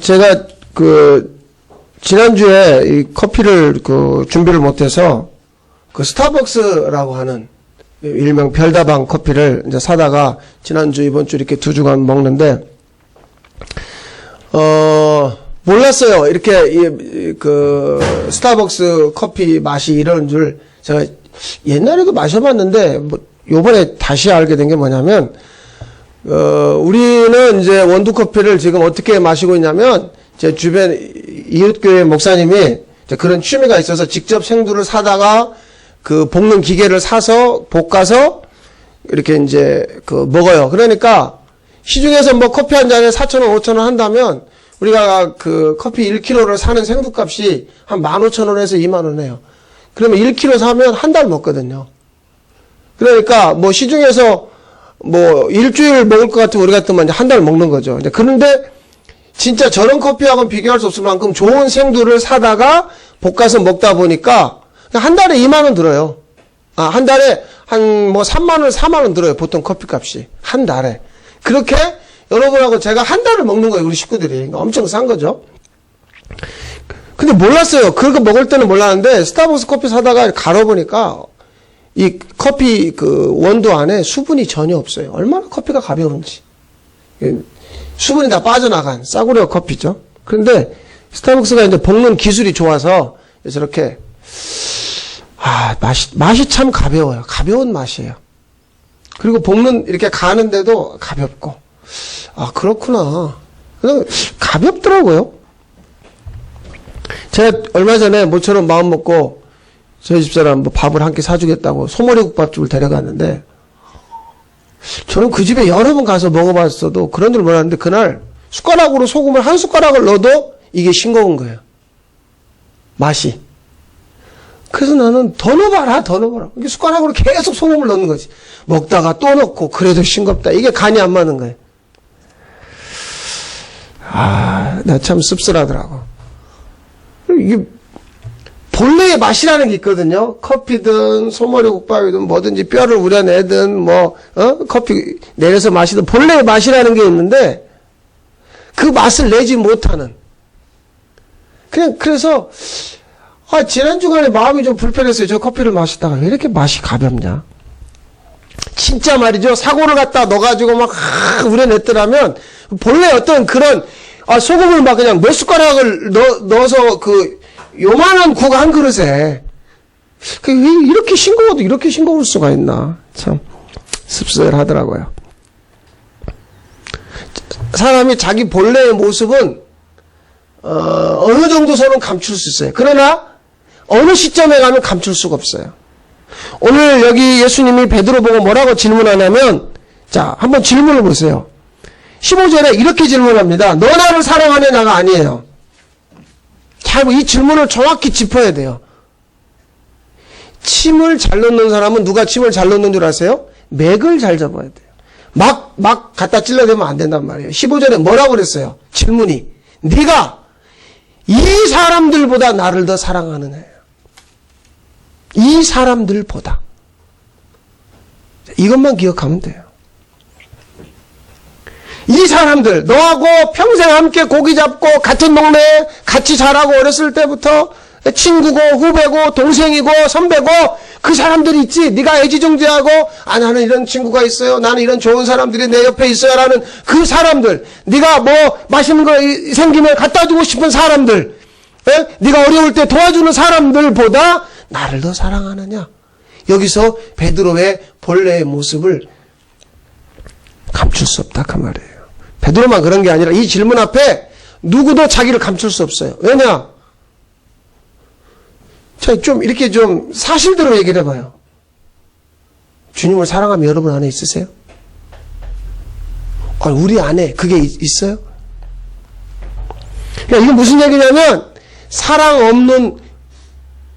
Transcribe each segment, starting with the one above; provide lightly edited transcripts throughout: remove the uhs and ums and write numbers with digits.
제가 지난주에 이 커피를 준비를 못해서 스타벅스라고 하는 일명 별다방 커피를 이제 사다가 지난주 이번주 이렇게 2주간 먹는데 몰랐어요. 이렇게 스타벅스 커피 맛이 이런 줄 제가 옛날에도 마셔봤는데 요번에 다시 알게 된 게 뭐냐면 우리는 이제 원두 커피를 지금 어떻게 마시고 있냐면 제 주변 이웃교회 목사님이 그런 취미가 있어서 직접 생두를 사다가 볶는 기계를 사서 볶아서 이렇게 이제 먹어요. 그러니까 시중에서 뭐 커피 한 잔에 4,000원, 5,000원 한다면 우리가 커피 1kg를 사는 생두값이 한 15,000원에서 2만원 해요. 그러면 1kg 사면 한 달 먹거든요. 그러니까 뭐 시중에서 뭐 일주일 먹을 것 같으면 우리 같으면 한 달 먹는 거죠. 그런데 진짜 저런 커피하고는 비교할 수 없을 만큼 좋은 생두를 사다가 볶아서 먹다 보니까 한 달에 2만원 들어요. 한 달에 한 뭐 3만원, 4만원 들어요. 보통 커피값이. 한 달에. 그렇게 여러분하고 제가 한 달을 먹는 거예요. 우리 식구들이. 그러니까 엄청 싼 거죠. 근데 몰랐어요. 그렇게 먹을 때는 몰랐는데 스타벅스 커피 사다가 갈아보니까 이 커피 원두 안에 수분이 전혀 없어요. 얼마나 커피가 가벼운지. 수분이 다 빠져나간 싸구려 커피죠. 그런데 스타벅스가 이제 볶는 기술이 좋아서 저렇게 맛이 참 가벼워요. 가벼운 맛이에요. 그리고 이렇게 가는데도 가볍고 그렇구나. 그냥 가볍더라고요. 제가 얼마 전에 모처럼 마음 먹고 저희 집사람 밥을 한 끼 사주겠다고 소머리국밥집을 데려갔는데 저는 그 집에 여러 번 가서 먹어봤어도 그런 줄 몰랐는데 그날 숟가락으로 소금을 한 숟가락을 넣어도 이게 싱거운 거예요. 맛이. 그래서 나는 더 넣어봐라. 이게 숟가락으로 계속 소금을 넣는 거지. 먹다가 또 넣고 그래도 싱겁다. 이게 간이 안 맞는 거예요. 나 참 씁쓸하더라고. 이게 본래의 맛이라는 게 있거든요. 커피든 소머리국밥이든 뭐든지 뼈를 우려내든 커피 내려서 마시든 본래의 맛이라는 게 있는데 그 맛을 내지 못하는. 그래서 지난 주간에 마음이 좀 불편했어요. 저 커피를 마시다가 왜 이렇게 맛이 가볍냐. 진짜 말이죠. 사고를 갖다 넣어가지고 막 우려냈더라면 본래 어떤 그런 소금을 막 그냥 몇 숟가락을 넣어서 요만한 국 한 그릇에 왜 이렇게 싱거워도 이렇게 싱거울 수가 있나. 참 씁쓸하더라고요. 사람이 자기 본래의 모습은 어느 정도 선은 감출 수 있어요. 그러나 어느 시점에 가면 감출 수가 없어요. 오늘 여기 예수님이 베드로 보고 뭐라고 질문하냐면 한번 질문을 보세요. 15절에 이렇게 질문합니다. 너 나를 사랑하네 나가 아니에요. 이 질문을 정확히 짚어야 돼요. 침을 잘 넣는 사람은 누가 침을 잘 넣는 줄 아세요? 맥을 잘 잡아야 돼요. 막 갖다 찔러대면 안 된단 말이에요. 15절에 뭐라고 그랬어요? 질문이. 네가 이 사람들보다 나를 더 사랑하느냐. 이 사람들보다. 이것만 기억하면 돼요. 이 사람들, 너하고 평생 함께 고기 잡고 같은 동네에 같이 자라고 어렸을 때부터 친구고 후배고 동생이고 선배고 그 사람들이 있지. 네가 애지중지하고 나는 이런 친구가 있어요. 나는 이런 좋은 사람들이 내 옆에 있어요. 라는 그 사람들. 네가 뭐 맛있는 거 생기면 갖다 주고 싶은 사람들. 네가 어려울 때 도와주는 사람들보다 나를 더 사랑하느냐. 여기서 베드로의 본래의 모습을 감출 수 없다 그 말이에요. 베드로만 그런 게 아니라 이 질문 앞에 누구도 자기를 감출 수 없어요. 왜냐? 좀 이렇게 좀 사실대로 얘기를 해봐요. 주님을 사랑하면 여러분 안에 있으세요? 우리 안에 그게 있어요? 그러니까 이건 무슨 얘기냐면 사랑 없는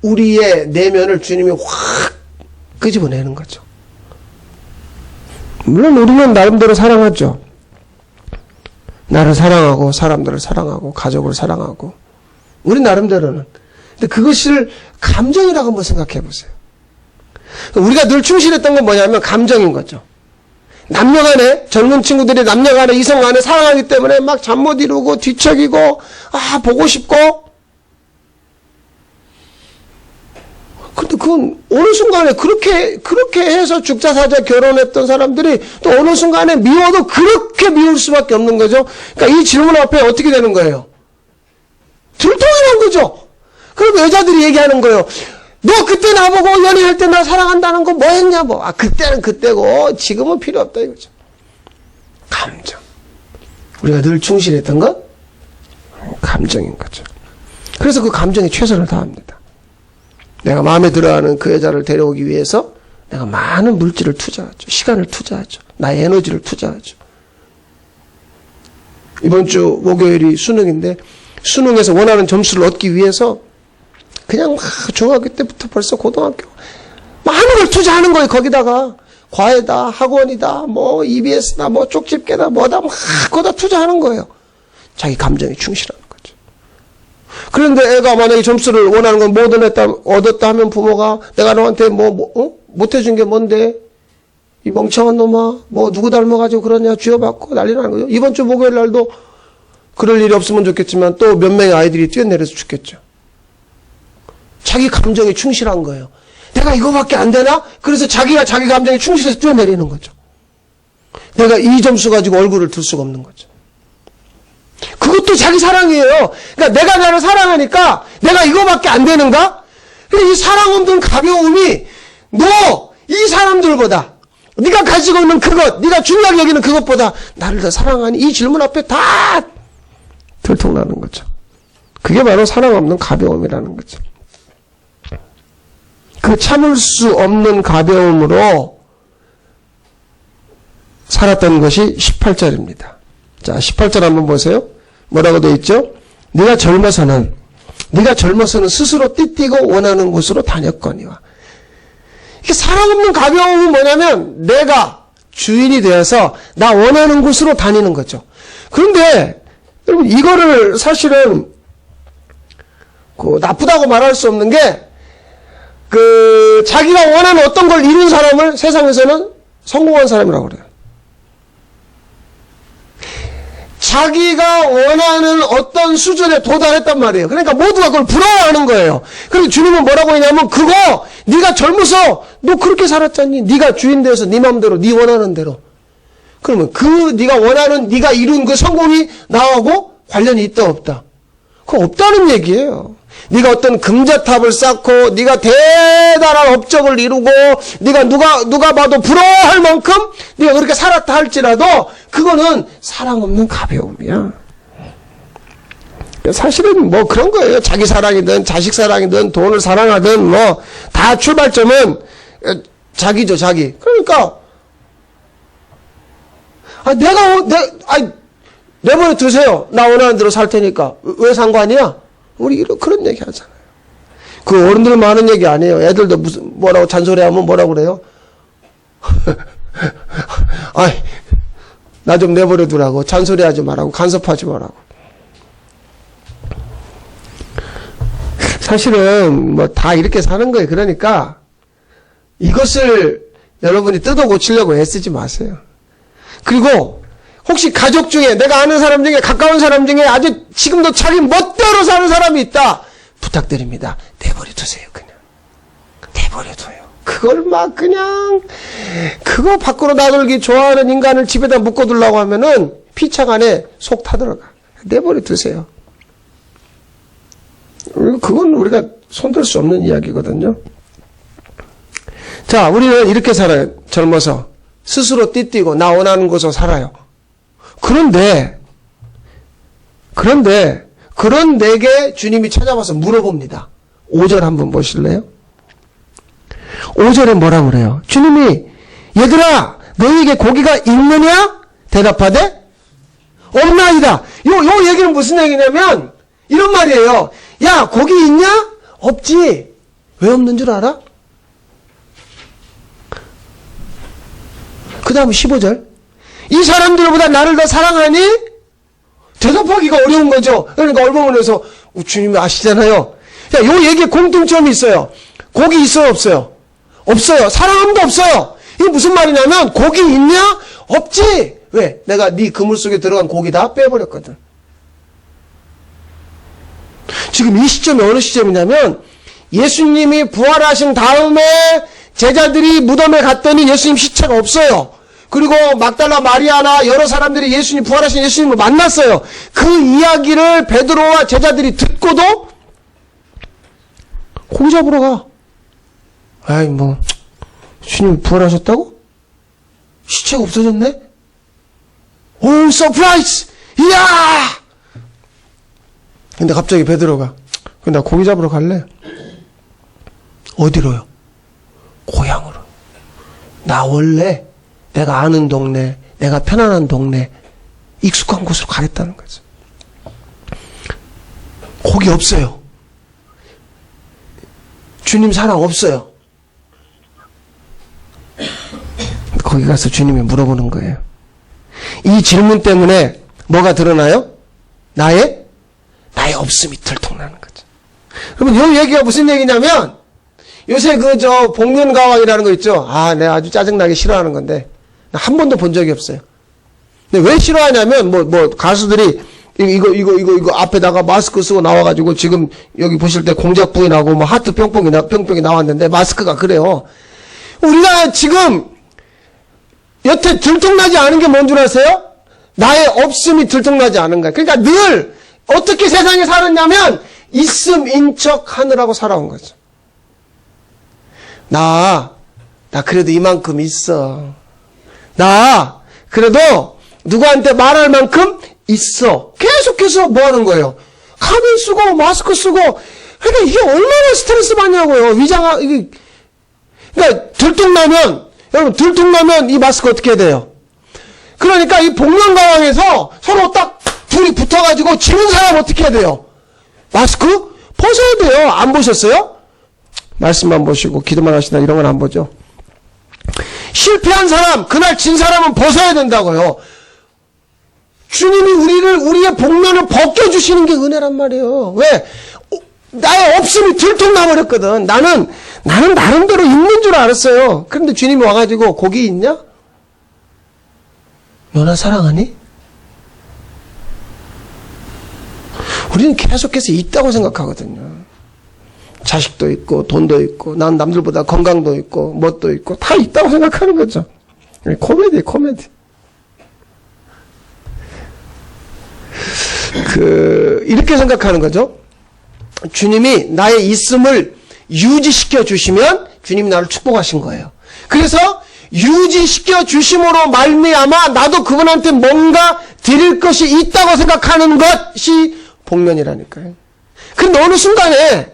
우리의 내면을 주님이 확 끄집어내는 거죠. 물론 우리는 나름대로 사랑하죠. 나를 사랑하고 사람들을 사랑하고 가족을 사랑하고 우리 나름대로는. 근데 그것을 감정이라고 한번 생각해 보세요. 우리가 늘 충실했던 건 뭐냐면 감정인 거죠. 남녀간에, 젊은 친구들이 남녀간에, 이성간에 사랑하기 때문에 막 잠 못 이루고 뒤척이고, 보고 싶고. 근데 그건 어느 순간에 그렇게 해서 죽자 사자 결혼했던 사람들이 또 어느 순간에 미워도 그렇게 미울 수밖에 없는 거죠. 그러니까 이 질문 앞에 어떻게 되는 거예요? 들통이란 거죠. 그리고 여자들이 얘기하는 거예요. 너 그때 나보고 연애할 때 나 사랑한다는 거 뭐 했냐, 뭐. 그때는 그때고, 지금은 필요 없다, 이거죠. 감정. 우리가 늘 충실했던 건? 감정인 거죠. 그래서 그 감정에 최선을 다합니다. 내가 마음에 들어하는 그 여자를 데려오기 위해서 내가 많은 물질을 투자하죠. 시간을 투자하죠. 나의 에너지를 투자하죠. 이번 주 목요일이 수능인데, 수능에서 원하는 점수를 얻기 위해서 그냥 막 중학교 때부터 벌써 고등학교 많은 걸 투자하는 거예요. 거기다가 과외다, 학원이다, 뭐 EBS다, 뭐 쪽집게다, 뭐다 막 거기다 투자하는 거예요. 자기 감정에 충실하는 거죠. 그런데 애가 만약에 점수를 원하는 건 못 얻었다 하면 부모가 내가 너한테 못 해준 게 뭔데? 이 멍청한 놈아, 뭐 누구 닮아가지고 그러냐, 쥐어받고 난리 나는 거죠. 이번 주 목요일 날도 그럴 일이 없으면 좋겠지만 또 몇 명의 아이들이 뛰어내려서 죽겠죠. 자기 감정에 충실한 거예요. 내가 이거밖에 안 되나? 그래서 자기가 자기 감정에 충실해서 뛰어내리는 거죠. 내가 이 점수 가지고 얼굴을 들 수가 없는 거죠. 그것도 자기 사랑이에요. 그러니까 내가 나를 사랑하니까 내가 이거밖에 안 되는가? 이 사랑 없는 가벼움이 너 이 사람들보다 네가 가지고 있는 그것, 네가 중요하게 여기는 그것보다 나를 더 사랑하니 이 질문 앞에 다 들통나는 거죠. 그게 바로 사랑 없는 가벼움이라는 거죠. 그 참을 수 없는 가벼움으로 살았던 것이 18절입니다. 자, 18절 한번 보세요. 뭐라고 되어 있죠? 네가 젊어서는 스스로 띠띠고 원하는 곳으로 다녔거니와. 이게 사랑 없는 가벼움은 뭐냐면 내가 주인이 되어서 나 원하는 곳으로 다니는 거죠. 그런데 여러분 이거를 사실은 나쁘다고 말할 수 없는 게 자기가 원하는 어떤 걸 이룬 사람을 세상에서는 성공한 사람이라고 그래요. 자기가 원하는 어떤 수준에 도달했단 말이에요. 그러니까 모두가 그걸 부러워하는 거예요. 그런데 주님은 뭐라고 했냐면 그거 네가 젊어서 너 그렇게 살았잖니. 네가 주인 되어서 네 마음대로 네 원하는 대로. 그러면 네가 원하는 네가 이룬 그 성공이 나하고 관련이 있다 없다? 그거 없다는 얘기예요. 네가 어떤 금자탑을 쌓고 네가 대단한 업적을 이루고 네가 누가 봐도 부러워할 만큼 네가 그렇게 살았다 할지라도 그거는 사랑 없는 가벼움이야. 사실은 뭐 그런 거예요. 자기 사랑이든 자식 사랑이든 돈을 사랑하든 뭐 다 출발점은 자기죠, 자기. 그러니까 내버려 두세요. 나 원하는 대로 살 테니까. 왜 상관이야? 우리 그런 얘기 하잖아요. 그 어른들은 하는 얘기 아니에요. 애들도 뭐라고 잔소리하면 뭐라고 그래요? 나 좀 내버려 두라고. 잔소리하지 말라고. 간섭하지 말라고. 사실은 뭐 다 이렇게 사는 거예요. 그러니까 이것을 여러분이 뜯어 고치려고 애쓰지 마세요. 그리고 혹시 가족 중에 내가 아는 사람 중에 가까운 사람 중에 아주 지금도 자기 멋대로 사는 사람이 있다. 부탁드립니다. 내버려 두세요. 그냥. 내버려 둬요. 그걸 막 그냥 그거 밖으로 나돌기 좋아하는 인간을 집에다 묶어두려고 하면은 피창 안에 속 타들어가. 내버려 두세요. 그건 우리가 손댈 수 없는 이야기거든요. 자, 우리는 이렇게 살아요. 젊어서 스스로 띠띠고 나 원하는 곳으로 살아요. 그런데 그런 내게 주님이 찾아와서 물어봅니다. 5절 한번 보실래요? 5절에 뭐라고 그래요? 주님이 얘들아 너희에게 고기가 있느냐? 대답하되 없나이다. 요 얘기는 무슨 얘기냐면 이런 말이에요. 야 고기 있냐? 없지. 왜 없는 줄 알아? 그 다음 15절 이 사람들보다 나를 더 사랑하니? 대답하기가 어려운 거죠. 그러니까 얼버무려서 주님이 아시잖아요. 야, 요 얘기에 공통점이 있어요. 고기 있어요? 없어요? 없어요. 사랑함도 없어요. 이게 무슨 말이냐면 고기 있냐? 없지! 왜? 내가 네 그물 속에 들어간 고기 다 빼버렸거든. 지금 이 시점이 어느 시점이냐면 예수님이 부활하신 다음에 제자들이 무덤에 갔더니 예수님 시체가 없어요. 그리고 막달라 마리아나 여러 사람들이 예수님 부활하신 예수님을 만났어요. 그 이야기를 베드로와 제자들이 듣고도 고기 잡으러 가. 아이 뭐 주님 부활하셨다고? 시체가 없어졌네? 오 서프라이즈! 이야! 근데 갑자기 베드로가 나 고기 잡으러 갈래? 어디로요? 고향으로. 나 원래 내가 아는 동네, 내가 편안한 동네, 익숙한 곳으로 가겠다는 거죠. 고기 없어요. 주님 사랑 없어요. 거기 가서 주님이 물어보는 거예요. 이 질문 때문에 뭐가 드러나요? 나의 없음이 들통나는 거죠. 그러면 이 얘기가 무슨 얘기냐면 요새 복면가왕이라는 거 있죠. 내가 아주 짜증나게 싫어하는 건데 나 한 번도 본 적이 없어요. 근데 왜 싫어하냐면 가수들이 이거 앞에다가 마스크 쓰고 나와가지고 지금 여기 보실 때 공작 부위 나고 뭐 하트 뿅뿅이 나왔는데 마스크가 그래요. 우리가 지금 여태 들통나지 않은 게 뭔 줄 아세요? 나의 없음이 들통나지 않은 거야. 그러니까 늘 어떻게 세상에 살았냐면 있음인 척 하느라고 살아온 거죠. 나 그래도 이만큼 있어. 나 그래도 누구한테 말할 만큼 있어. 계속해서 뭐 하는 거예요? 가면 쓰고 마스크 쓰고. 그러니까 이게 얼마나 스트레스 받냐고요. 그러니까 들통나면 이 마스크 어떻게 해야 돼요? 그러니까 이 복면가왕에서 서로 딱 둘이 붙어가지고 지는 사람 어떻게 해야 돼요? 마스크 벗어야 돼요. 안 보셨어요? 말씀만 보시고 기도만 하시나 이런 건 안 보죠. 실패한 사람, 그날 진 사람은 벗어야 된다고요. 주님이 우리의 복면을 벗겨주시는 게 은혜란 말이에요. 왜? 나의 없음이 들통나버렸거든. 나는 나름대로 있는 줄 알았어요. 그런데 주님이 와가지고 고기 있냐? 너 나 사랑하니? 우리는 계속해서 있다고 생각하거든요. 자식도 있고 돈도 있고 난 남들보다 건강도 있고 뭣도 있고 다 있다고 생각하는 거죠. 코미디. 이렇게 생각하는 거죠. 주님이 나의 있음을 유지시켜 주시면 주님이 나를 축복하신 거예요. 그래서 유지시켜 주심으로 말미암아 나도 그분한테 뭔가 드릴 것이 있다고 생각하는 것이 복면이라니까요. 그런데 어느 순간에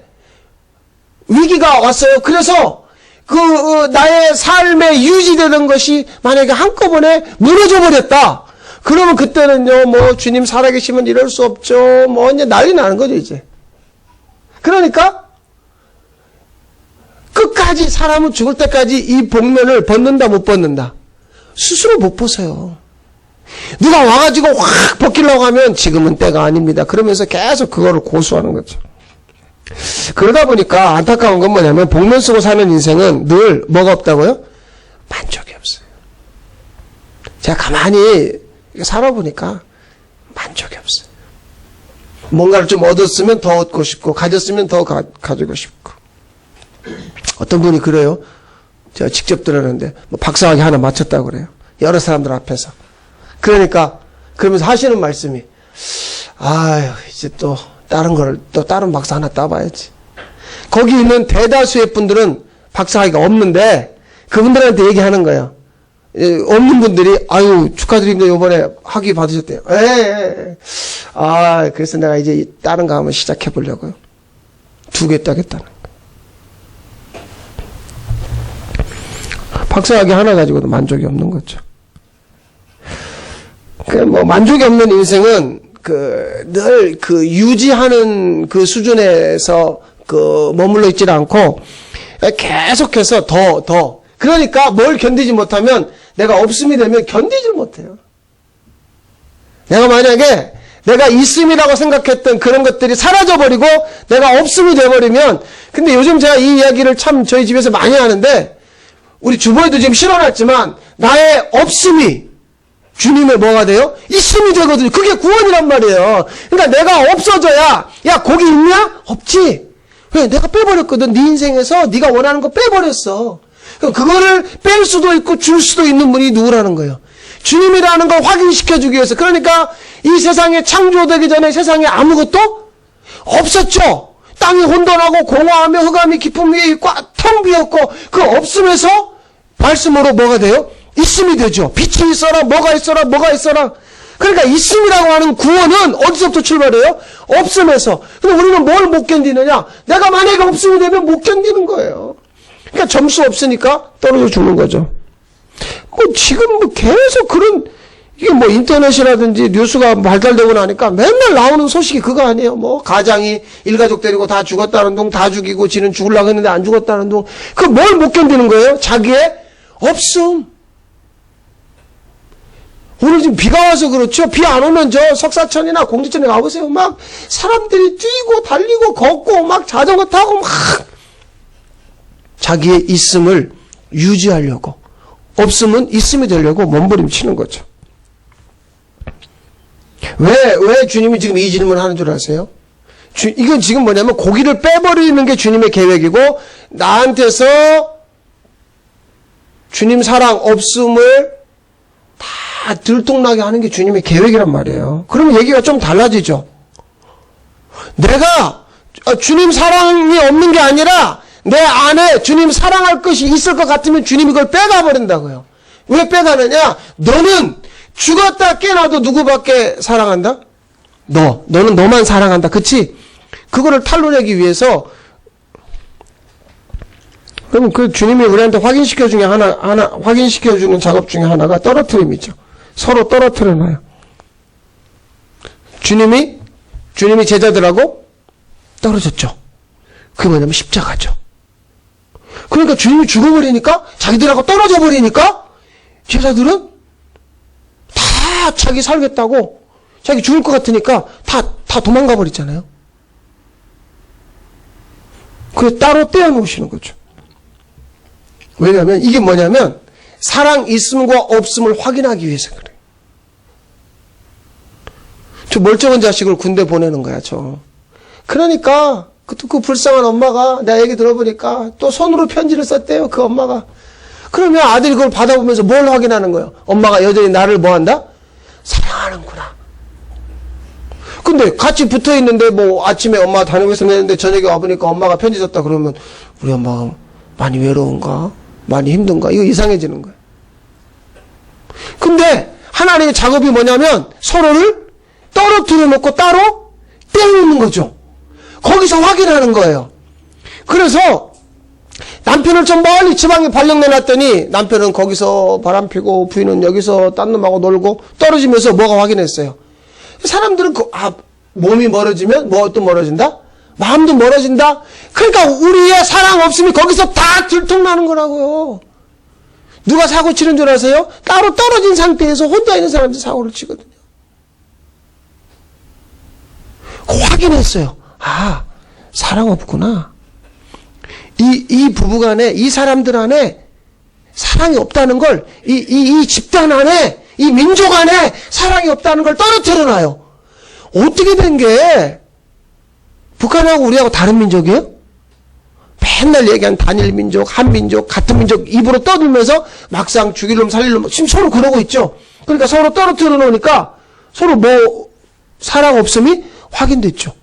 위기가 왔어요. 그래서 나의 삶에 유지되는 것이 만약에 한꺼번에 무너져 버렸다. 그러면 그때는요, 주님 살아계시면 이럴 수 없죠. 이제 난리 나는 거죠, 이제. 그러니까, 끝까지 사람은 죽을 때까지 이 복면을 벗는다, 못 벗는다? 스스로 못 벗어요. 누가 와가지고 확 벗기려고 하면 지금은 때가 아닙니다. 그러면서 계속 그거를 고수하는 거죠. 그러다 보니까 안타까운 건 뭐냐면 복면 쓰고 사는 인생은 늘 뭐가 없다고요? 만족이 없어요. 제가 가만히 살아보니까 만족이 없어요. 뭔가를 좀 얻었으면 더 얻고 싶고 가졌으면 더 가지고 싶고. 어떤 분이 그래요. 제가 직접 들었는데 박사학위 하나 마쳤다고 그래요. 여러 사람들 앞에서. 그러면서 하시는 말씀이 이제 또 다른 박사 하나 따봐야지. 거기 있는 대다수의 분들은 박사학위가 없는데 그분들한테 얘기하는 거예요. 없는 분들이 축하드립니다. 이번에 학위 받으셨대요. 그래서 내가 이제 다른 거 한번 시작해 보려고요. 2개 따겠다는 거. 박사학위 하나 가지고도 만족이 없는 거죠. 만족이 없는 인생은 늘 유지하는 그 수준에서 머물러 있질 않고 계속해서 더. 그러니까 뭘 견디지 못하면 내가 없음이 되면 견디질 못해요. 내가 만약에 내가 있음이라고 생각했던 그런 것들이 사라져버리고 내가 없음이 돼버리면, 근데 요즘 제가 이 이야기를 참 저희 집에서 많이 하는데 우리 주부에도 지금 실어놨지만 나의 없음이 주님의 뭐가 돼요? 있음이 되거든요. 그게 구원이란 말이에요. 그러니까 내가 없어져야, 야, 거기 있냐? 없지. 왜? 내가 빼버렸거든. 네 인생에서 네가 원하는 거 빼버렸어. 그거를 뺄 수도 있고 줄 수도 있는 분이 누구라는 거예요? 주님이라는 걸 확인시켜주기 위해서. 그러니까 이 세상에 창조되기 전에 세상에 아무것도 없었죠. 땅이 혼돈하고 공허하며 흑암이 깊은 위에 텅 비었고 그 없음에서 말씀으로 뭐가 돼요? 있음이 되죠. 빛이 있어라, 뭐가 있어라, 뭐가 있어라. 그러니까 있음이라고 하는 구원은 어디서부터 출발해요? 없음에서. 근데 우리는 뭘 못 견디느냐? 내가 만약에 없음이 되면 못 견디는 거예요. 그러니까 점수 없으니까 떨어져 죽는 거죠. 지금 계속 그런, 이게 인터넷이라든지 뉴스가 발달되고 나니까 맨날 나오는 소식이 그거 아니에요. 가장이 일가족 데리고 다 죽었다는 둥, 다 죽이고 지는 죽으려고 했는데 안 죽었다는 둥. 그 뭘 못 견디는 거예요? 자기의 없음. 오늘 지금 비가 와서 그렇죠. 비 안 오면 저 석사천이나 공주천에 가보세요. 막 사람들이 뛰고 달리고 걷고 막 자전거 타고 막 자기의 있음을 유지하려고, 없음은 있음이 되려고 몸부림치는 거죠. 왜 주님이 지금 이 질문을 하는 줄 아세요? 이건 지금 뭐냐면 고기를 빼버리는 게 주님의 계획이고 나한테서 주님 사랑 없음을 다 들통나게 하는 게 주님의 계획이란 말이에요. 그러면 얘기가 좀 달라지죠. 내가 주님 사랑이 없는 게 아니라 내 안에 주님 사랑할 것이 있을 것 같으면 주님이 그걸 빼가버린다고요. 왜 빼가느냐? 너는 죽었다 깨어나도 누구밖에 사랑한다? 너는 너만 사랑한다. 그치? 그거를 탄로내기 위해서 그럼 그 주님이 우리한테 확인시켜주는 작업 중에 하나가 떨어뜨림이죠. 서로 떨어뜨려놔요. 주님이 제자들하고 떨어졌죠. 그게 뭐냐면 십자가죠. 그러니까 주님이 죽어버리니까, 자기들하고 떨어져 버리니까, 제자들은 다 자기 살겠다고, 자기 죽을 것 같으니까 다 도망가 버리잖아요. 그래서 따로 떼어놓으시는 거죠. 왜냐하면 이게 뭐냐면 사랑 있음과 없음을 확인하기 위해서 그래요. 저 멀쩡한 자식을 군대 보내는 거야, 그러니까 그 불쌍한 엄마가 내 얘기 들어보니까 또 손으로 편지를 썼대요, 그 엄마가. 그러면 아들이 그걸 받아보면서 뭘 확인하는 거예요? 엄마가 여전히 나를 뭐한다? 사랑하는구나. 근데 같이 붙어 있는데 아침에 엄마가 다니고 있었는데 저녁에 와보니까 엄마가 편지 썼다 그러면 우리 엄마가 많이 외로운가? 많이 힘든가? 이거 이상해지는 거예요. 근데 하나님의 작업이 뭐냐면 서로를 떨어뜨려 놓고 따로 떼어놓는 거죠. 거기서 확인하는 거예요. 그래서 남편을 좀 멀리 지방에 발령 내놨더니 남편은 거기서 바람피고 부인은 여기서 딴 놈하고 놀고 떨어지면서 뭐가 확인했어요? 사람들은 몸이 멀어지면 또 멀어진다? 마음도 멀어진다? 그러니까 우리의 사랑 없음이 거기서 다 들통나는 거라고요. 누가 사고 치는 줄 아세요? 따로 떨어진 상태에서 혼자 있는 사람들이 사고를 치거든요. 확인했어요. 사랑 없구나. 이 부부간에, 이 사람들 안에 사랑이 없다는 걸, 이 집단 안에, 이 민족 안에 사랑이 없다는 걸 떨어뜨려 놔요. 어떻게 된 게, 북한하고 우리하고 다른 민족이에요? 맨날 얘기한 단일 민족, 한민족, 같은 민족 입으로 떠들면서 막상 죽일 놈 살릴 놈 지금 서로 그러고 있죠. 그러니까 서로 떨어뜨려 놓으니까 서로 사랑 없음이 확인됐죠.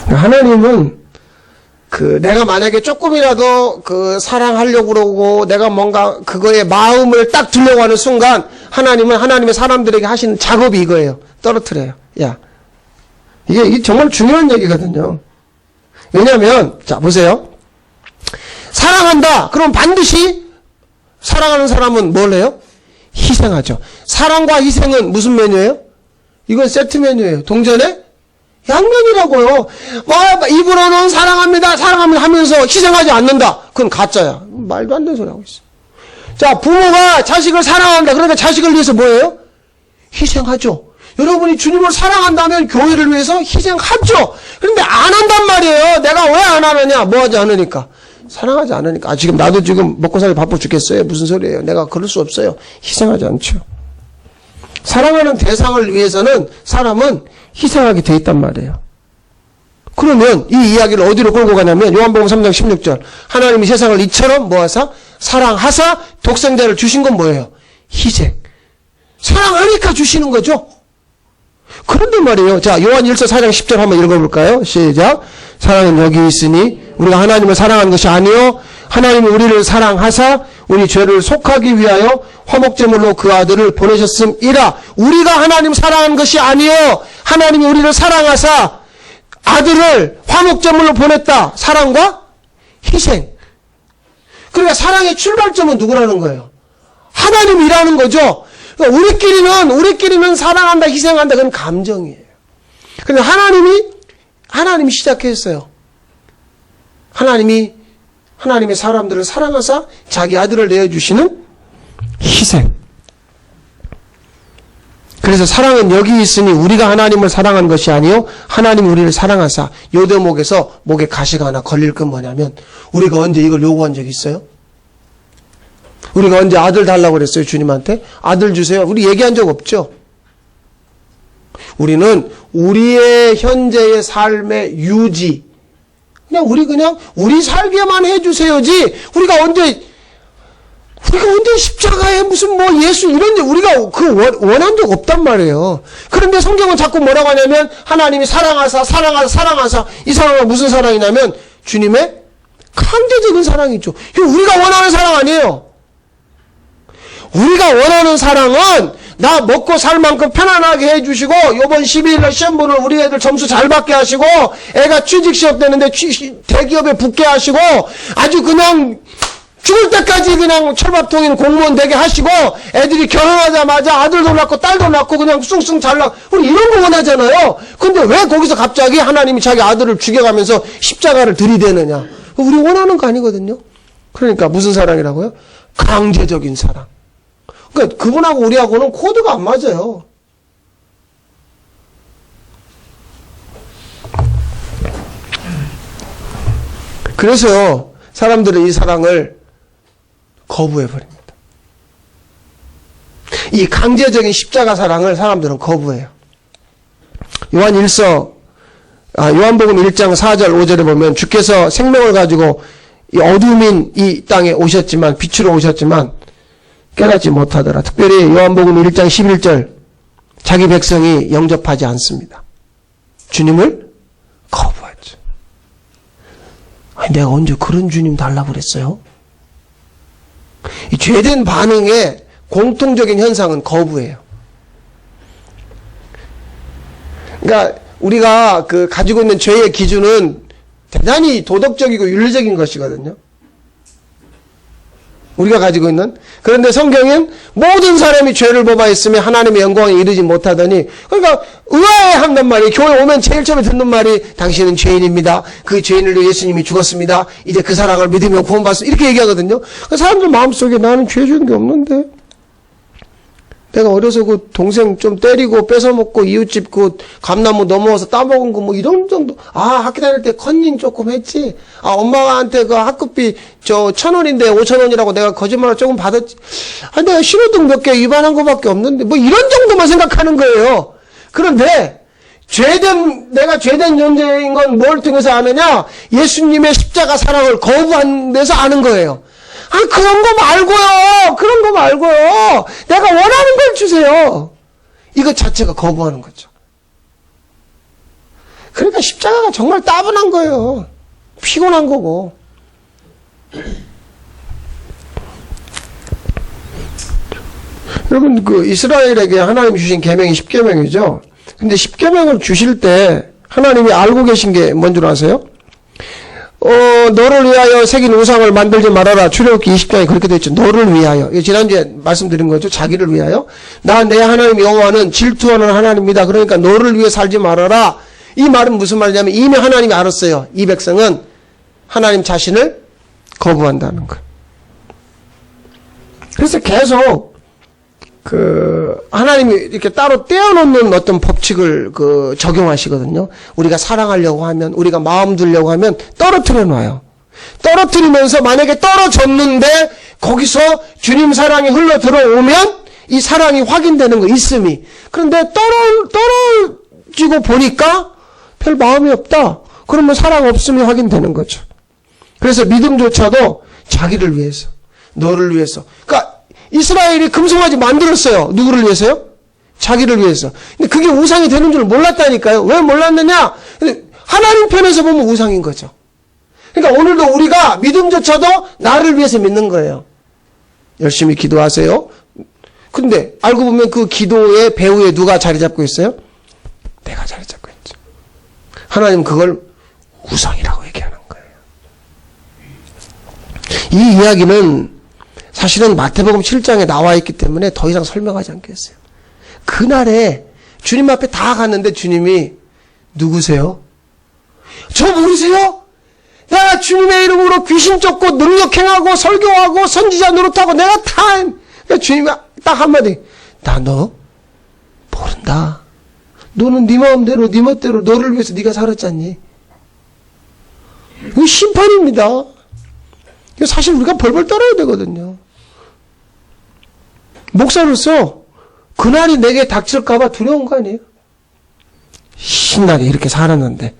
하나님은 내가 만약에 조금이라도 사랑하려고 그러고 내가 뭔가 그거에 마음을 딱 들려고 하는 순간 하나님은 하나님의 사람들에게 하시는 작업이 이거예요. 떨어뜨려요. 야, 이게 정말 중요한 얘기거든요. 왜냐면 자 보세요. 사랑한다. 그럼 반드시 사랑하는 사람은 뭘 해요? 희생하죠. 사랑과 희생은 무슨 메뉴예요? 이건 세트 메뉴예요. 동전의 양면이라고요. 입으로는 사랑합니다 하면서 희생하지 않는다. 그건 가짜야. 말도 안 되는 소리 하고 있어. 자, 부모가 자식을 사랑한다. 그러니까 자식을 위해서 뭐예요? 희생하죠. 여러분이 주님을 사랑한다면 교회를 위해서 희생하죠. 그런데 안 한단 말이에요. 내가 왜 안 하느냐? 뭐 하지 않으니까. 사랑하지 않으니까. 지금 나도 지금 먹고 살기 바빠 죽겠어요. 무슨 소리예요. 내가 그럴 수 없어요. 희생하지 않죠. 사랑하는 대상을 위해서는 사람은 희생하게 돼 있단 말이에요. 그러면 이 이야기를 어디로 끌고 가냐면 요한복음 3장 16절. 하나님이 세상을 이처럼 뭐하사? 사랑하사 독생자를 주신 건 뭐예요? 희생. 사랑하니까 주시는 거죠. 그런데 말이에요. 자, 요한 1서 4장 10절 한번 읽어볼까요? 시작. 사랑은 여기 있으니 우리가 하나님을 사랑하는 것이 아니요 하나님이 우리를 사랑하사 우리 죄를 속하기 위하여 화목제물로 그 아들을 보내셨음이라. 우리가 하나님 사랑한 것이 아니요 하나님이 우리를 사랑하사 아들을 화목제물로 보냈다. 사랑과 희생. 그러니까 사랑의 출발점은 누구라는 거예요? 하나님이라는 거죠. 그러니까 우리끼리는 사랑한다, 희생한다. 그건 감정이에요. 근데 하나님이 시작했어요. 하나님이 사람들을 사랑하사 자기 아들을 내어주시는 희생. 그래서 사랑은 여기 있으니 우리가 하나님을 사랑한 것이 아니요 하나님이 우리를 사랑하사. 요 대목에서 목에 가시가 하나 걸릴 건 뭐냐면 우리가 언제 이걸 요구한 적이 있어요? 우리가 언제 아들 달라고 그랬어요? 주님한테? 아들 주세요. 우리 얘기한 적 없죠? 우리는 우리의 현재의 삶의 유지, 그냥 우리 살게만 해주세요지, 우리가 언제 십자가에 무슨 예수 이런 데 우리가 원한 적 없단 말이에요. 그런데 성경은 자꾸 뭐라고 하냐면 하나님이 사랑하사. 이 사랑은 무슨 사랑이냐면 주님의 강제적인 사랑이죠. 이거 우리가 원하는 사랑 아니에요. 우리가 원하는 사랑은 나 먹고 살 만큼 편안하게 해주시고 요번 12일날 시험 보는 우리 애들 점수 잘 받게 하시고 애가 취직 시험 되는데 대기업에 붙게 하시고 아주 그냥 죽을 때까지 그냥 철밥통인 공무원 되게 하시고 애들이 결혼하자마자 아들도 낳고 딸도 낳고 그냥 숭숭 잘 낳고 우리 이런 거 원하잖아요. 근데 왜 거기서 갑자기 하나님이 자기 아들을 죽여가면서 십자가를 들이대느냐. 우리 원하는 거 아니거든요. 그러니까 무슨 사랑이라고요? 강제적인 사랑. 그러니까 그분하고 우리하고는 코드가 안 맞아요. 그래서 사람들은 이 사랑을 거부해버립니다. 이 강제적인 십자가 사랑을 사람들은 거부해요. 요한복음 1장 4절 5절에 보면 주께서 생명을 가지고 이 어둠인 이 땅에 오셨지만 빛으로 오셨지만 깨닫지 못하더라. 특별히 요한복음 1장 11절 자기 백성이 영접하지 않습니다. 주님을 거부하죠. 아니, 내가 언제 그런 주님 달라고 그랬어요? 이 죄된 반응의 공통적인 현상은 거부예요. 그러니까 우리가 가지고 있는 죄의 기준은 대단히 도덕적이고 윤리적인 것이거든요. 우리가 가지고 있는. 그런데 성경은 모든 사람이 죄를 범하였으며 하나님의 영광에 이르지 못하더니, 그러니까 의아해한단 말이에요. 교회 오면 제일 처음에 듣는 말이 당신은 죄인입니다. 그 죄인을 위해 예수님이 죽었습니다. 이제 그 사랑을 믿으면 구원받습니다. 이렇게 얘기하거든요. 사람들 마음속에 나는 죄 지은 게 없는데, 내가 어려서 그 동생 좀 때리고 뺏어먹고 이웃집 그 감나무 넘어와서 따먹은 거 이런 정도. 학교 다닐 때 컨닝 조금 했지. 엄마한테 그 학급비 1,000원인데 5,000원이라고 내가 거짓말을 조금 받았지. 내가 신호등 몇 개 위반한 거밖에 없는데 이런 정도만 생각하는 거예요. 그런데 내가 죄된 존재인 건 뭘 통해서 아느냐? 예수님의 십자가 사랑을 거부한 데서 아는 거예요. 그런 거 말고요. 내가 원하는 걸 주세요. 이것 자체가 거부하는 거죠. 그러니까 십자가가 정말 따분한 거예요. 피곤한 거고. 여러분, 이스라엘에게 하나님이 주신 계명이 10계명이죠. 근데 10계명을 주실 때 하나님이 알고 계신 게 뭔 줄 아세요? 너를 위하여 새긴 우상을 만들지 말아라. 출애굽기 20장에 그렇게 되어 있죠. 너를 위하여. 지난주에 말씀드린 거죠. 자기를 위하여. 나 내 하나님 여호와는 질투하는 하나님입니다. 그러니까 너를 위해 살지 말아라. 이 말은 무슨 말이냐면 이미 하나님이 알았어요. 이 백성은 하나님 자신을 거부한다는 거예요. 그래서 계속 하나님이 이렇게 따로 떼어놓는 어떤 법칙을 적용하시거든요. 우리가 사랑하려고 하면, 우리가 마음 두려고 하면 떨어뜨려 놔요. 떨어뜨리면서 만약에 떨어졌는데 거기서 주님 사랑이 흘러 들어오면 이 사랑이 확인되는 거, 있음이. 그런데 떨어지고 보니까 별 마음이 없다. 그러면 사랑 없음이 확인되는 거죠. 그래서 믿음조차도 자기를 위해서, 너를 위해서. 그러니까 이스라엘이 금송아지 만들었어요. 누구를 위해서요? 자기를 위해서. 근데 그게 우상이 되는 줄 몰랐다니까요. 왜 몰랐느냐? 하나님 편에서 보면 우상인 거죠. 그러니까 오늘도 우리가 믿음조차도 나를 위해서 믿는 거예요. 열심히 기도하세요. 근데 알고 보면 그 기도의 배후에 누가 자리 잡고 있어요? 내가 자리 잡고 있죠. 하나님 그걸 우상이라고 얘기하는 거예요. 이 이야기는 사실은 마태복음 7장에 나와 있기 때문에 더 이상 설명하지 않겠어요. 그날에 주님 앞에 다 갔는데 주님이 누구세요? 저 모르세요? 내가 주님의 이름으로 귀신 쫓고 능력 행하고 설교하고 선지자 노릇하고 내가 다. 그러니까 주님이 딱 한마디. 나 너 모른다. 너는 네 마음대로 네 멋대로 너를 위해서 네가 살았잖니. 이거 심판입니다. 이거 사실 우리가 벌벌 떨어야 되거든요. 목사로서 그날이 내게 닥칠까봐 두려운 거 아니에요? 신나게 이렇게 살았는데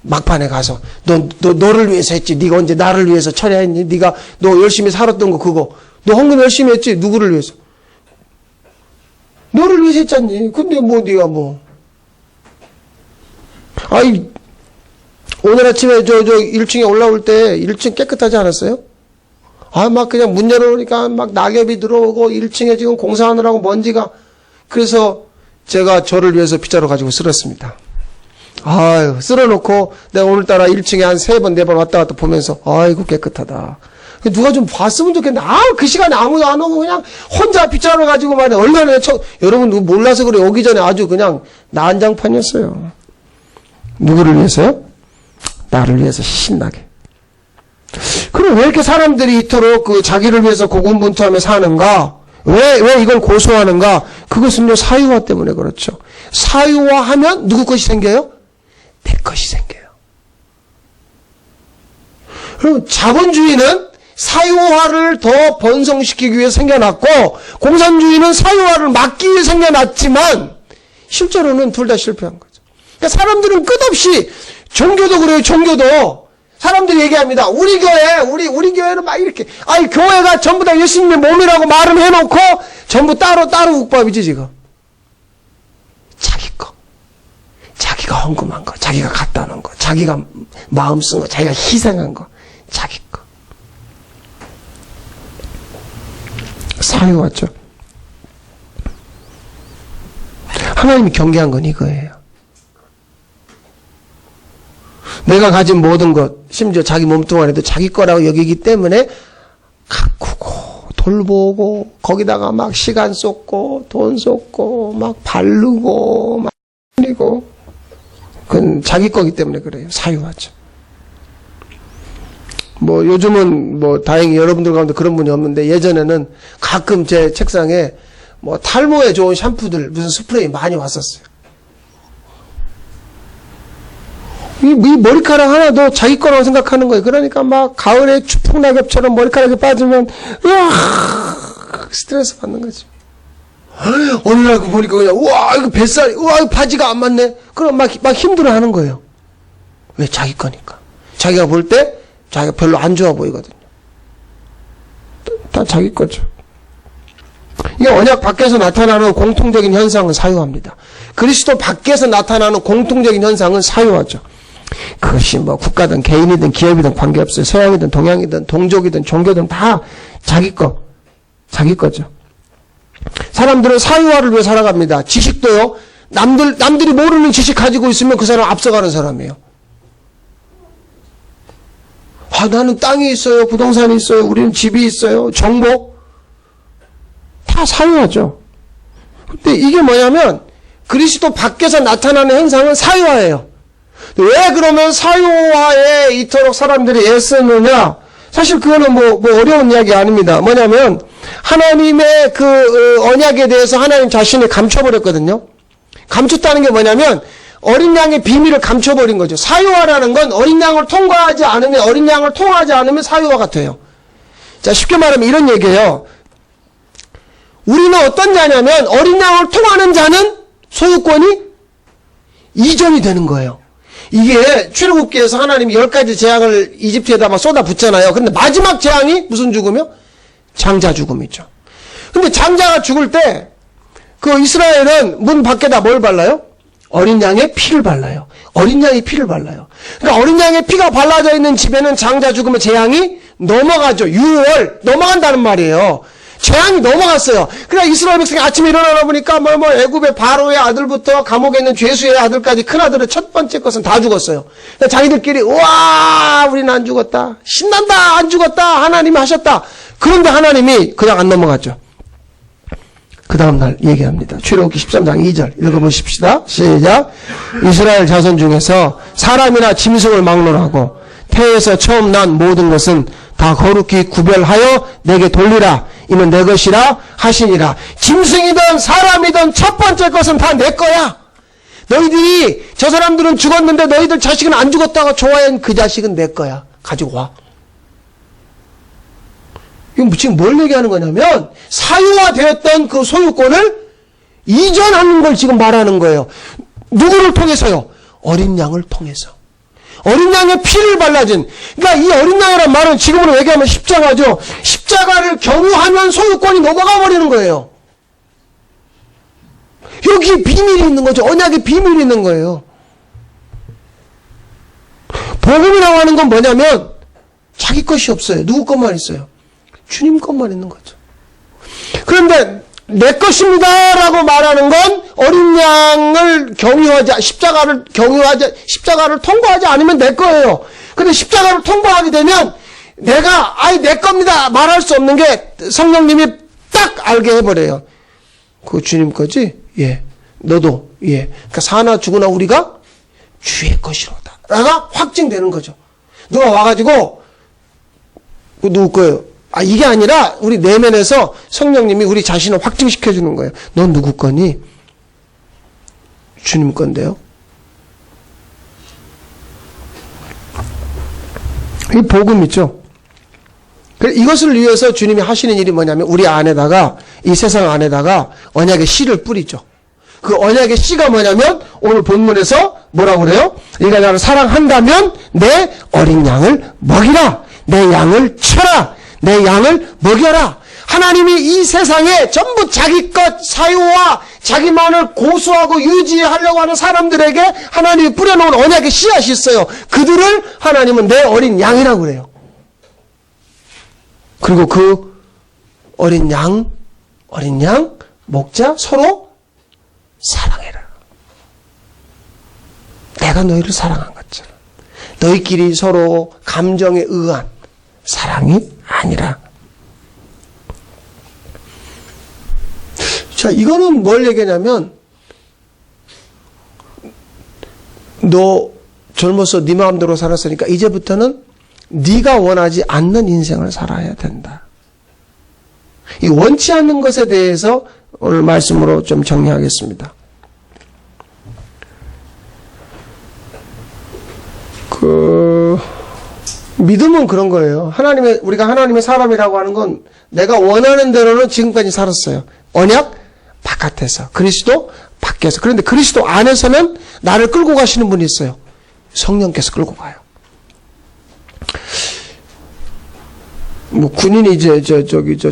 막판에 가서 너를 위해서 했지. 네가 언제 나를 위해서 철야했니? 너 열심히 살았던 거 그거. 너 헌금 열심히 했지. 누구를 위해서? 너를 위해서 했잖니. 근데 뭐 네가 뭐. 아이 오늘 아침에 저 1층에 올라올 때 1층 깨끗하지 않았어요? 막 그냥 문 열어놓으니까 막 낙엽이 들어오고 1층에 지금 공사하느라고 먼지가. 그래서 제가 저를 위해서 빗자루 가지고 쓸었습니다. 쓸어놓고 내가 오늘따라 1층에 한 3번, 4번 왔다 갔다 보면서 아이고 깨끗하다. 누가 좀 봤으면 좋겠는데 그 시간에 아무도 안 오고 그냥 혼자 빗자루 가지고 말이야. 얼마나 여러분 몰라서 그래. 오기 전에 아주 그냥 난장판이었어요. 누구를 위해서요? 나를 위해서 신나게. 그럼 왜 이렇게 사람들이 이토록 그 자기를 위해서 고군분투하며 사는가? 왜 이걸 고소하는가? 그것은요 사유화 때문에 그렇죠. 사유화하면 누구 것이 생겨요? 내 것이 생겨요. 그럼 자본주의는 사유화를 더 번성시키기 위해 생겨났고 공산주의는 사유화를 막기 위해 생겨났지만 실제로는 둘 다 실패한 거죠. 그러니까 사람들은 끝없이 종교도 그래요. 종교도 사람들이 얘기합니다. 우리 교회는 막 이렇게 교회가 전부 다 예수님의 몸이라고 말은 해놓고 전부 따로 국밥이지 지금. 자기 거. 자기가 헌금한 거, 자기가 갖다 놓은 거, 자기가 마음 쓴 거, 자기가 희생한 거, 자기 거. 사유화죠. 하나님이 경계한 건 이거예요. 내가 가진 모든 것, 심지어 자기 몸뚱 안에도 자기 거라고 여기기 때문에 가꾸고 돌보고 거기다가 막 시간 쏟고 돈 쏟고 막 바르고 막 그리고 그건 자기 거기 때문에 그래요. 사유화죠. 요즘은 다행히 여러분들 가운데 그런 분이 없는데 예전에는 가끔 제 책상에 탈모에 좋은 샴푸들 무슨 스프레이 많이 왔었어요. 이 머리카락 하나도 자기 거라고 생각하는 거예요. 그러니까 막 가을에 추풍낙엽처럼 머리카락이 빠지면 스트레스 받는 거죠. 어느 날 보니까 그냥 이거 뱃살이 이거 바지가 안 맞네. 그럼 막 힘들어하는 거예요. 왜? 자기 거니까. 자기가 볼 때 자기가 별로 안 좋아 보이거든요. 다 자기 거죠. 이게 언약 밖에서 나타나는 공통적인 현상은 사유화입니다. 그리스도 밖에서 나타나는 공통적인 현상은 사유화죠. 그것이 국가든 개인이든 기업이든 관계없어요. 서양이든 동양이든 동족이든 종교든 다 자기 거죠. 사람들은 사유화를 위해 살아갑니다. 지식도요. 남들이 모르는 지식 가지고 있으면 그 사람 앞서가는 사람이에요. 나는 땅이 있어요. 부동산이 있어요. 우리는 집이 있어요. 정보. 다 사유화죠. 근데 이게 뭐냐면 그리스도 밖에서 나타나는 현상은 사유화예요. 왜 그러면 사유화에 이토록 사람들이 애쓰느냐? 사실 그거는 어려운 이야기 아닙니다. 뭐냐면 하나님의 그 언약에 대해서 하나님 자신이 감춰버렸거든요. 감췄다는 게 뭐냐면 어린 양의 비밀을 감춰버린 거죠. 사유화라는 건 어린 양을 통과하지 않으면, 어린 양을 통하지 않으면 사유화가 돼요. 자, 쉽게 말하면 이런 얘기예요. 우리는 어떤 자냐면 어린 양을 통하는 자는 소유권이 이전이 되는 거예요. 이게 출애굽기에서 하나님이 10가지 재앙을 이집트에다 막 쏟아붓잖아요. 근데 마지막 재앙이 무슨 죽음이요? 장자 죽음이죠. 근데 장자가 죽을 때 그 이스라엘은 문 밖에다 뭘 발라요? 어린 양의 피를 발라요. 어린 양의 피를 발라요. 그러니까 어린 양의 피가 발라져 있는 집에는 장자 죽음의 재앙이 넘어가죠. 6월 넘어간다는 말이에요. 재앙이 넘어갔어요. 그러니까 이스라엘 백성이 아침에 일어나 보니까 애굽의 바로의 아들부터 감옥에 있는 죄수의 아들까지 큰 아들의 첫 번째 것은 다 죽었어요. 그러니까 자기들끼리 우와 우리는 안 죽었다. 신난다. 안 죽었다. 하나님이 하셨다. 그런데 하나님이 그냥 안 넘어갔죠. 그 다음날 얘기합니다. 출애굽기 13장 2절 읽어보십시다. 시작. 이스라엘 자손 중에서 사람이나 짐승을 막론하고 태에서 처음 난 모든 것은 다 거룩히 구별하여 내게 돌리라. 이는 내 것이라 하시니라. 짐승이든 사람이든 첫 번째 것은 다 내 거야. 너희들이 저 사람들은 죽었는데 너희들 자식은 안 죽었다고 좋아한 그 자식은 내 거야. 가지고 와. 이건 지금 뭘 얘기하는 거냐면 사유화되었던 그 소유권을 이전하는 걸 지금 말하는 거예요. 누구를 통해서요? 어린 양을 통해서. 어린 양의 피를 발라진. 그러니까 이 어린 양이란 말은 지금으로 얘기하면 십자가죠. 십자가를 경유하면 소유권이 넘어가 버리는 거예요. 여기 비밀이 있는 거죠. 언약의 비밀이 있는 거예요. 복음이라고 하는 건 뭐냐면 자기 것이 없어요. 누구 것만 있어요. 주님 것만 있는 거죠. 그런데 내 것입니다 라고 말하는 건 어린 양을 십자가를 통과하지 않으면 내 거예요. 근데 십자가를 통과하게 되면 내가 내 겁니다 말할 수 없는 게 성령님이 딱 알게 해버려요. 그거 주님 거지? 예. 너도 예. 그러니까 사나 죽으나 우리가 주의 것이로다 라가 확증되는 거죠. 누가 와가지고 누구 거예요? 이게 아니라 우리 내면에서 성령님이 우리 자신을 확증시켜 주는 거예요. 넌 누구 거니? 주님 건데요. 이 복음 있죠. 이것을 위해서 주님이 하시는 일이 뭐냐면 우리 안에다가 이 세상 안에다가 언약의 씨를 뿌리죠. 그 언약의 씨가 뭐냐면 오늘 본문에서 뭐라고 그래요? 네가 나를 사랑한다면 내 어린 양을 먹이라. 내 양을 쳐라. 내 양을 먹여라. 하나님이 이 세상에 전부 자기 것 사유와 자기만을 고수하고 유지하려고 하는 사람들에게 하나님이 뿌려놓은 언약의 씨앗이 있어요. 그들을 하나님은 내 어린 양이라고 그래요. 그리고 그 어린 양 먹자 서로 사랑해라. 내가 너희를 사랑한 것처럼 너희끼리 서로 감정에 의한 사랑이 아니라. 자, 이거는 뭘 얘기하냐면 너 젊어서 네 마음대로 살았으니까 이제부터는 네가 원하지 않는 인생을 살아야 된다. 이 원치 않는 것에 대해서 오늘 말씀으로 좀 정리하겠습니다. 믿음은 그런 거예요. 우리가 하나님의 사람이라고 하는 건 내가 원하는 대로는 지금까지 살았어요. 언약 바깥에서, 그리스도 밖에서. 그런데 그리스도 안에서는 나를 끌고 가시는 분이 있어요. 성령께서 끌고 가요. 군인이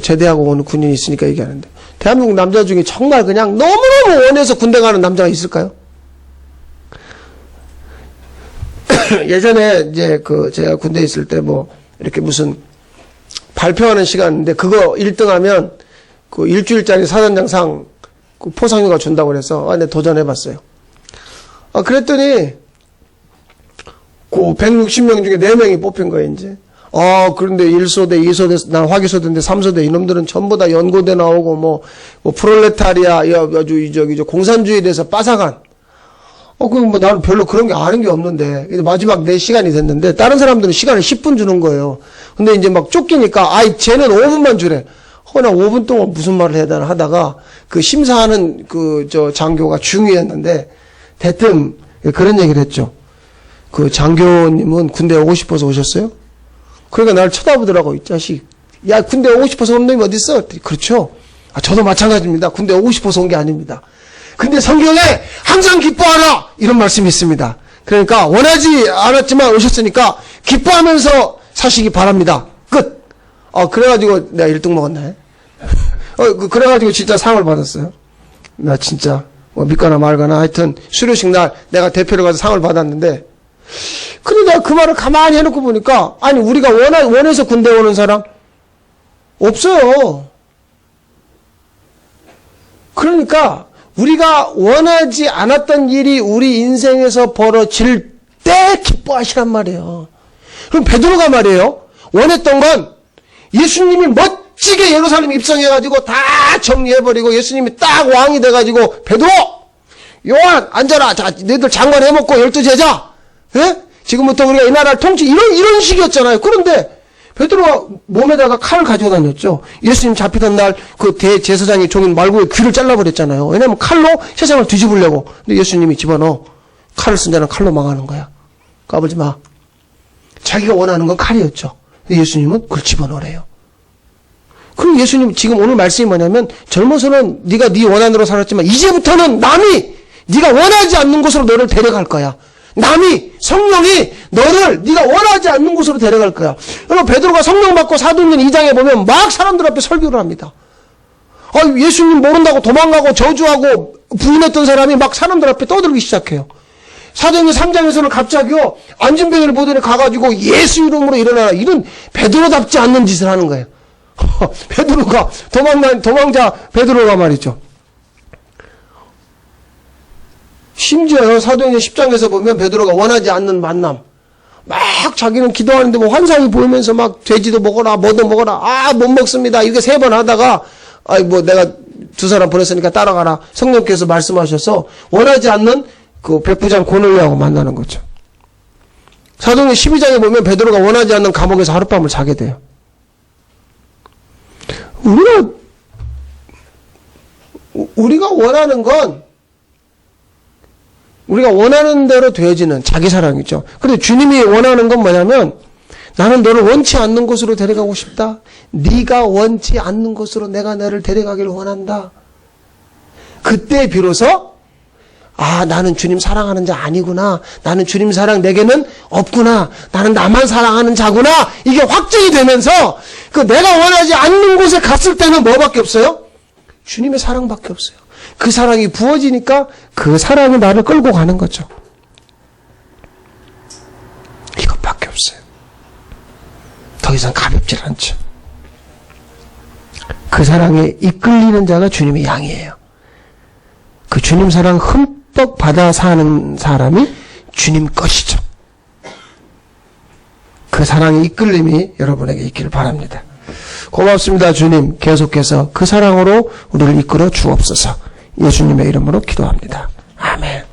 제대하고 오는 군인이 있으니까 얘기하는데, 대한민국 남자 중에 정말 그냥 너무너무 원해서 군대 가는 남자가 있을까요? 예전에 제가 군대에 있을 때 이렇게 무슨 발표하는 시간인데 그거 1등하면 그 일주일짜리 사단장상 포상휴가 준다고 그래서 내가 도전해봤어요. 그랬더니 그 160명 중에 4명이 뽑힌 거예요, 이제. 그런데 1소대, 2소대, 난 화기소대인데 3소대, 이놈들은 전부 다 연고대 나오고 프롤레타리아, 공산주의에 대해서 빠삭한. 나는 별로 그런 게 아는 게 없는데. 마지막 내 시간이 됐는데, 다른 사람들은 시간을 10분 주는 거예요. 근데 이제 막 쫓기니까, 쟤는 5분만 주래. 나 5분 동안 무슨 말을 해야 되나 하다가, 그 심사하는 장교가 중위였는데, 대뜸, 그런 얘기를 했죠. 그 장교님은 군대 오고 싶어서 오셨어요? 그러니까 나를 쳐다보더라고. 이 자식. 야, 군대 오고 싶어서 온 놈이 어딨어? 그렇죠. 저도 마찬가지입니다. 군대 오고 싶어서 온 게 아닙니다. 근데 성경에 항상 기뻐하라! 이런 말씀이 있습니다. 그러니까 원하지 않았지만 오셨으니까 기뻐하면서 사시기 바랍니다. 끝! 그래가지고 내가 1등 먹었네. 그래가지고 진짜 상을 받았어요. 나 진짜 믿거나 말거나 하여튼 수료식 날 내가 대표로 가서 상을 받았는데, 근데 내가 그 말을 가만히 해놓고 보니까, 아니 우리가 원해서 군대 오는 사람 없어요. 그러니까 우리가 원하지 않았던 일이 우리 인생에서 벌어질 때 기뻐하시란 말이에요. 그럼 베드로가 말이에요, 원했던 건 예수님이 멋지게 예루살렘 입성해가지고 다 정리해버리고 예수님이 딱 왕이 돼가지고, 베드로! 요한! 앉아라! 자, 너희들 장관 해먹고 12제자! 예? 지금부터 우리가 이 나라를 이런 식이었잖아요. 그런데 베드로가 몸에다가 칼을 가지고 다녔죠. 예수님 잡히던 날 그 대제사장이 종인 말고의 귀를 잘라버렸잖아요. 왜냐면 칼로 세상을 뒤집으려고. 근데 예수님이 집어넣어. 칼을 쓴 자는 칼로 망하는 거야. 까불지 마. 자기가 원하는 건 칼이었죠. 근데 예수님은 그걸 집어넣으래요. 그럼 예수님 지금 오늘 말씀이 뭐냐면, 젊어서는 네가 네 원한으로 살았지만 이제부터는 남이 네가 원하지 않는 곳으로 너를 데려갈 거야. 남이, 성령이 너를 네가 원하지 않는 곳으로 데려갈 거야. 여러분, 베드로가 성령 받고 사도행전 2장에 보면 막 사람들 앞에 설교를 합니다. 예수님 모른다고 도망가고 저주하고 부인했던 사람이 막 사람들 앞에 떠들기 시작해요. 사도행전 3장에서는 갑자기요, 안진뱅이를 보더니 가가지고 예수 이름으로 일어나라. 이런 베드로답지 않는 짓을 하는 거예요. 베드로가 도망자 베드로가 말이죠. 심지어 사도행전 10장에서 보면 베드로가 원하지 않는 만남, 막 자기는 기도하는데 뭐 환상이 보이면서 막 돼지도 먹어라 뭐도 먹어라, 못 먹습니다 이렇게 3번 하다가, 내가 2사람 보냈으니까 따라가라, 성령께서 말씀하셔서 원하지 않는 그 백부장 고넬료하고 만나는 거죠. 사도행전 12장에 보면 베드로가 원하지 않는 감옥에서 하룻밤을 자게 돼요. 우리가 원하는 건 우리가 원하는 대로 되어지는 자기 사랑이죠. 그런데 주님이 원하는 건 뭐냐면, 나는 너를 원치 않는 곳으로 데려가고 싶다. 네가 원치 않는 곳으로 내가 너를 데려가기를 원한다. 그때 비로소 나는 주님 사랑하는 자 아니구나. 나는 주님 사랑 내게는 없구나. 나는 나만 사랑하는 자구나. 이게 확증이 되면서 내가 원하지 않는 곳에 갔을 때는 뭐밖에 없어요? 주님의 사랑밖에 없어요. 그 사랑이 부어지니까 그 사랑이 나를 끌고 가는 거죠. 이것밖에 없어요. 더 이상 가볍질 않죠. 그 사랑에 이끌리는 자가 주님의 양이에요. 그 주님 사랑 흠뻑 받아 사는 사람이 주님 것이죠. 그 사랑의 이끌림이 여러분에게 있기를 바랍니다. 고맙습니다. 주님, 계속해서 그 사랑으로 우리를 이끌어 주옵소서. 예수님의 이름으로 기도합니다. 아멘.